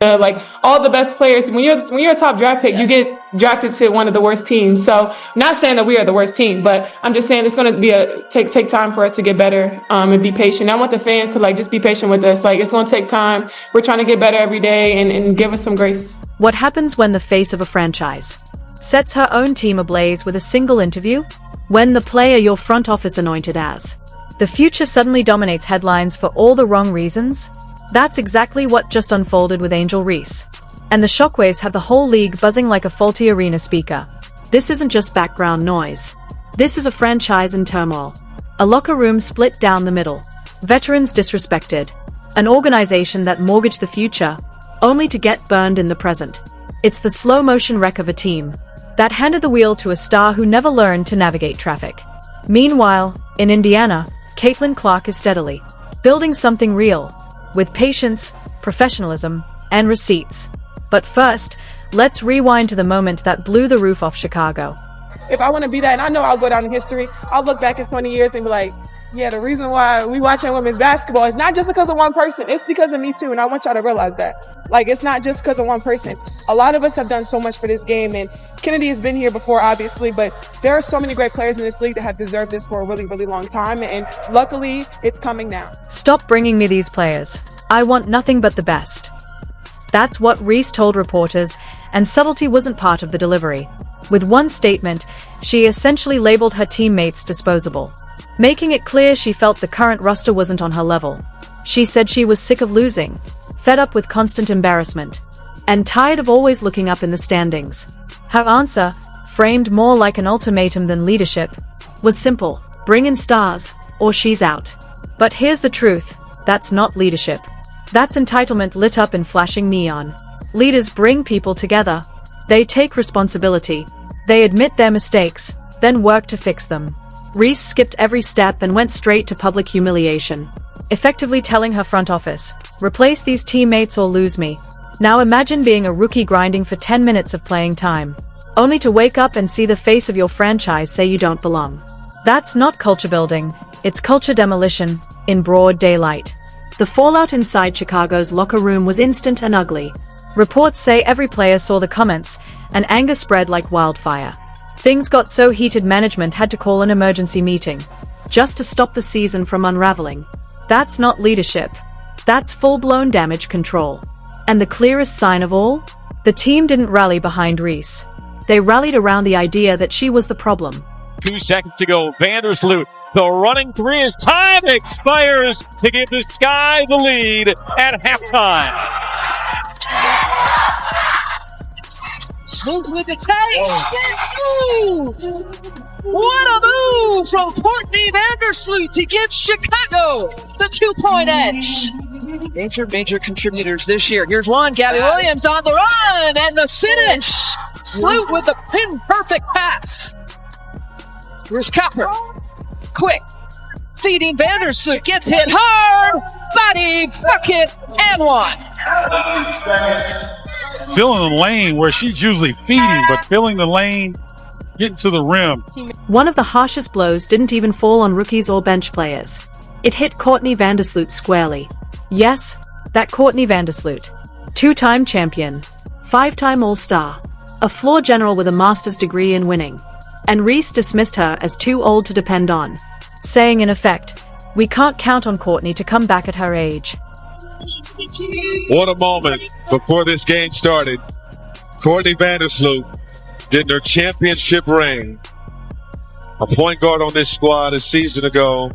like all the best players. When you're a top draft pick, you get drafted to one of the worst teams. So not saying that we are the worst team, but I'm just saying it's going to be take time for us to get better and be patient. I want the fans to like just be patient with us. Like it's going to take time. We're trying to get better every day and give us some grace. What happens when the face of a franchise sets her own team ablaze with a single interview? When the player your front office anointed as the future suddenly dominates headlines for all the wrong reasons? That's exactly what just unfolded with Angel Reese. And the shockwaves have the whole league buzzing like a faulty arena speaker. This isn't just background noise. This is a franchise in turmoil. A locker room split down the middle. Veterans disrespected. An organization that mortgaged the future, only to get burned in the present. It's the slow-motion wreck of a team that handed the wheel to a star who never learned to navigate traffic. Meanwhile, in Indiana, Caitlin Clark is steadily building something real, with patience, professionalism, and receipts. But first, let's rewind to the moment that blew the roof off Chicago. If I want to be that, and I know I'll go down in history, I'll look back in 20 years and be like, yeah, the reason why we watching women's basketball is not just because of one person. It's because of me too, and I want y'all to realize that. Like, it's not just because of one person. A lot of us have done so much for this game, and Kennedy has been here before, obviously, but there are so many great players in this league that have deserved this for a really, really long time, and luckily, it's coming now. Stop bringing me these players. I want nothing but the best. That's what Reese told reporters, and subtlety wasn't part of the delivery. With one statement, she essentially labeled her teammates disposable, making it clear she felt the current roster wasn't on her level. She said she was sick of losing, fed up with constant embarrassment, and tired of always looking up in the standings. Her answer, framed more like an ultimatum than leadership, was simple: bring in stars, or she's out. But here's the truth, that's not leadership. That's entitlement lit up in flashing neon. Leaders bring people together. They take responsibility. They admit their mistakes, then work to fix them. Reese skipped every step and went straight to public humiliation, effectively telling her front office, replace these teammates or lose me. Now imagine being a rookie grinding for 10 minutes of playing time, only to wake up and see the face of your franchise say you don't belong. That's not culture building, it's culture demolition, in broad daylight. The fallout inside Chicago's locker room was instant and ugly. Reports say every player saw the comments, and anger spread like wildfire. Things got so heated management had to call an emergency meeting, just to stop the season from unraveling. That's not leadership. That's full-blown damage control. And the clearest sign of all? The team didn't rally behind Reese. They rallied around the idea that she was the problem. 2 seconds to go. Vandersloot, the running three as time expires to give the Sky the lead at halftime. Sloot with the take. Move. What a move from Courtney Vandersloot to give Chicago the 2-point edge. Major contributors this year. Here's one. Gabby Williams on the run and the finish. Sloot with the pin-perfect pass. Here's Copper. Quick. Feeding Vandersloot. Gets hit hard. Body, bucket, and one. Filling the lane where she's usually feeding, but filling the lane, getting to the rim. One of the harshest blows didn't even fall on rookies or bench players. It hit Courtney Vandersloot squarely. Yes, that Courtney Vandersloot. 2-time champion. 5-time All-Star. A floor general with a master's degree in winning. And Reese dismissed her as too old to depend on, saying in effect, we can't count on Courtney to come back at her age. What a moment before this game started. Courtney Vandersloot getting her championship ring. A point guard on this squad a season ago.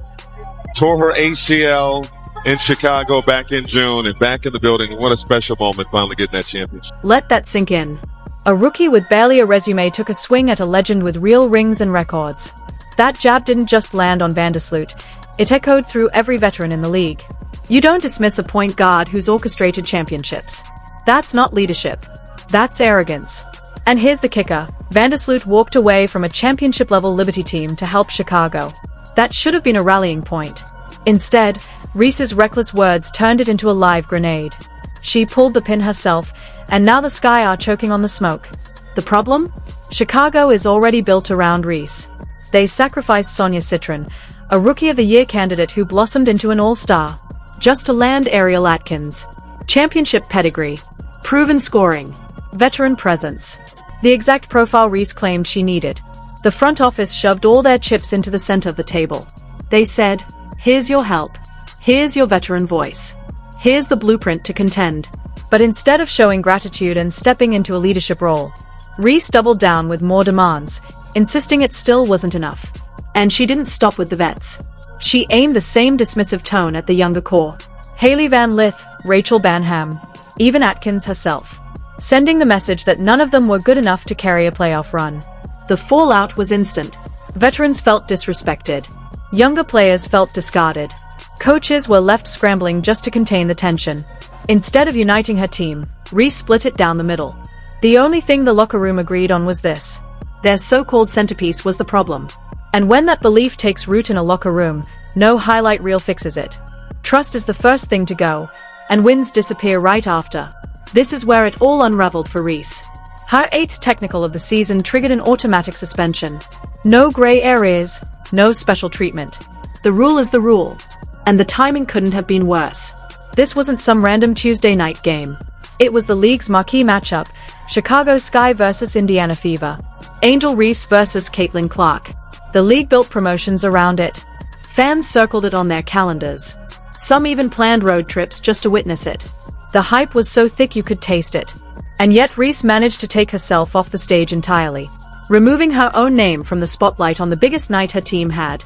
Tore her ACL in Chicago back in June and back in the building. What a special moment finally getting that championship. Let that sink in. A rookie with barely a resume took a swing at a legend with real rings and records. That jab didn't just land on Vandersloot. It echoed through every veteran in the league. You don't dismiss a point guard who's orchestrated championships. That's not leadership. That's arrogance. And here's the kicker. Vandersloot walked away from a championship-level Liberty team to help Chicago. That should have been a rallying point. Instead, Reese's reckless words turned it into a live grenade. She pulled the pin herself, and now the Sky are choking on the smoke. The problem? Chicago is already built around Reese. They sacrificed Sonia Citron, a Rookie of the Year candidate who blossomed into an all-star, just to land Ariel Atkins. Championship pedigree, Proven scoring. Veteran presence. The exact profile Reese claimed she needed. The front office shoved all their chips into the center of the table. They said, "Here's your help. Here's your veteran voice. Here's the blueprint to contend." But instead of showing gratitude and stepping into a leadership role, Reese doubled down with more demands, insisting it still wasn't enough. And she didn't stop with the vets. She aimed the same dismissive tone at the younger core. Haley Van Lith, Rachel Banham, even Atkins herself, sending the message that none of them were good enough to carry a playoff run. The fallout was instant. Veterans felt disrespected. Younger players felt discarded. Coaches were left scrambling just to contain the tension. Instead of uniting her team, Reese split it down the middle. The only thing the locker room agreed on was this: their so-called centerpiece was the problem. And when that belief takes root in a locker room, no highlight reel fixes it. Trust is the first thing to go, and wins disappear right after. This is where it all unraveled for Reese. Her 8th technical of the season triggered an automatic suspension. No gray areas, no special treatment. The rule is the rule. And the timing couldn't have been worse. This wasn't some random Tuesday night game. It was the league's marquee matchup, Chicago Sky versus Indiana Fever. Angel Reese versus Caitlin Clark. The league built promotions around it. Fans circled it on their calendars. Some even planned road trips just to witness it. The hype was so thick you could taste it. And yet Reese managed to take herself off the stage entirely, removing her own name from the spotlight on the biggest night her team had.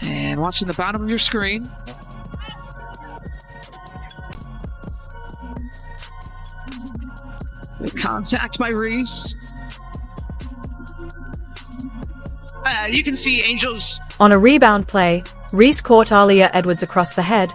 And watching the bottom of your screen. With contact by Reese. You can see Angels. On a rebound play, Reese caught Aaliyah Edwards across the head,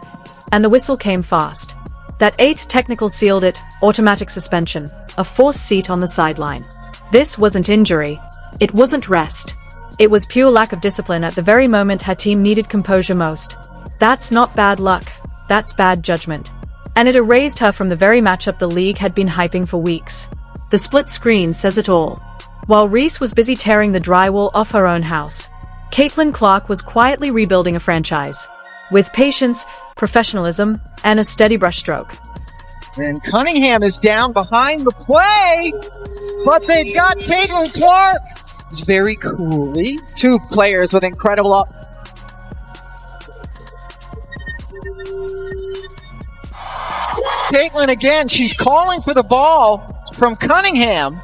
and the whistle came fast. That 8th technical sealed it, automatic suspension, a forced seat on the sideline. This wasn't injury. It wasn't rest. It was pure lack of discipline at the very moment her team needed composure most. That's not bad luck. That's bad judgment. And it erased her from the very matchup the league had been hyping for weeks. The split screen says it all. While Reese was busy tearing the drywall off her own house, Caitlin Clark was quietly rebuilding a franchise. With patience, professionalism, and a steady brushstroke. And Cunningham is down behind the play, but they've got Caitlin Clark. It's very coolly. Two players with incredible Caitlin again, she's calling for the ball from Cunningham.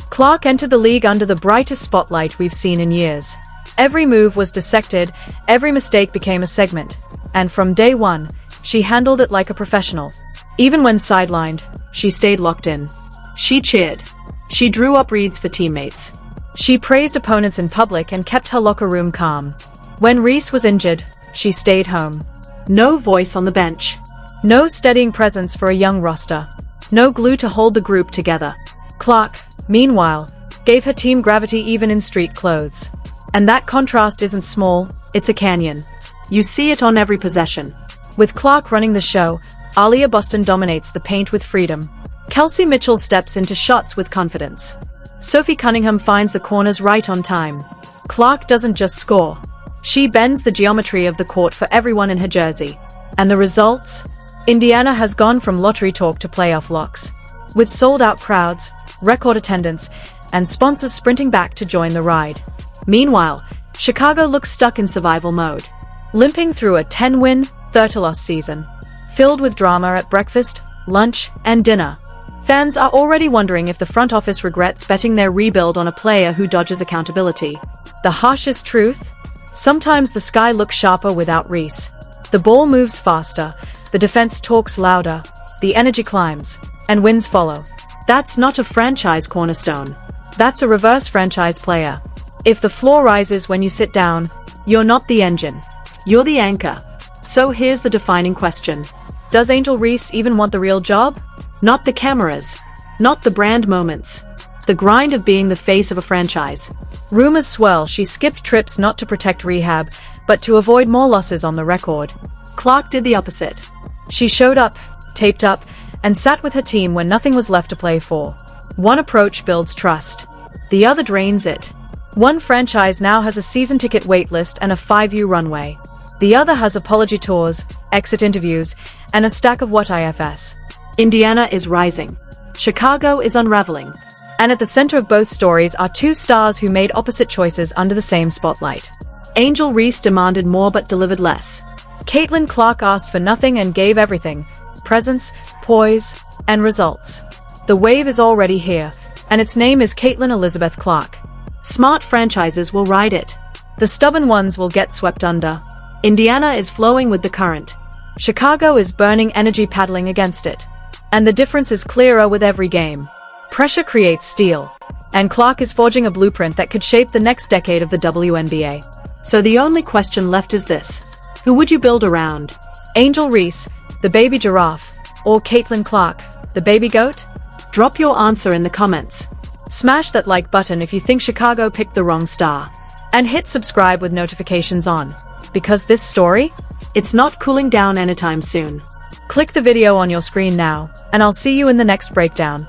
Clark entered the league under the brightest spotlight we've seen in years. Every move was dissected, every mistake became a segment, and from day one, she handled it like a professional. Even when sidelined, she stayed locked in. She cheered. She drew up reads for teammates. She praised opponents in public and kept her locker room calm. When Reese was injured, she stayed home. No voice on the bench. No steadying presence for a young roster. No glue to hold the group together. Clark, meanwhile, gave her team gravity even in street clothes. And that contrast isn't small, it's a canyon. You see it on every possession. With Clark running the show, Aaliyah Boston dominates the paint with freedom. Kelsey Mitchell steps into shots with confidence. Sophie Cunningham finds the corners right on time. Clark doesn't just score. She bends the geometry of the court for everyone in her jersey. And the results? Indiana has gone from lottery talk to playoff locks. With sold-out crowds, record attendance, and sponsors sprinting back to join the ride. Meanwhile, Chicago looks stuck in survival mode, limping through a 10-win, 30-loss season, filled with drama at breakfast, lunch, and dinner. Fans are already wondering if the front office regrets betting their rebuild on a player who dodges accountability. The harshest truth? Sometimes the sky looks sharper without Reese. The ball moves faster, the defense talks louder, the energy climbs, and wins follow. That's not a franchise cornerstone. That's a reverse franchise player. If the floor rises when you sit down, you're not the engine. You're the anchor. So here's the defining question. Does Angel Reese even want the real job? Not the cameras. Not the brand moments. The grind of being the face of a franchise. Rumors swirl she skipped trips not to protect rehab, but to avoid more losses on the record. Clark did the opposite. She showed up, taped up, and sat with her team when nothing was left to play for. One approach builds trust. The other drains it. One franchise now has a season ticket waitlist and a 5-year runway. The other has apology tours, exit interviews, and a stack of what ifs. Indiana is rising. Chicago is unraveling. And at the center of both stories are two stars who made opposite choices under the same spotlight. Angel Reese demanded more but delivered less. Caitlin Clark asked for nothing and gave everything: presence, poise, and results. The wave is already here, and its name is Caitlin Elizabeth Clark. Smart franchises will ride it. The stubborn ones will get swept under. Indiana is flowing with the current. Chicago is burning energy paddling against it. And the difference is clearer with every game. Pressure creates steel, and Clark is forging a blueprint that could shape the next decade of the WNBA. So the only question left is this: who would you build around? Angel Reese, the baby giraffe, or Caitlin Clark, the baby goat? Drop your answer in the comments. Smash that like button if you think Chicago picked the wrong star. And hit subscribe with notifications on. Because this story, it's not cooling down anytime soon. Click the video on your screen now, and I'll see you in the next breakdown.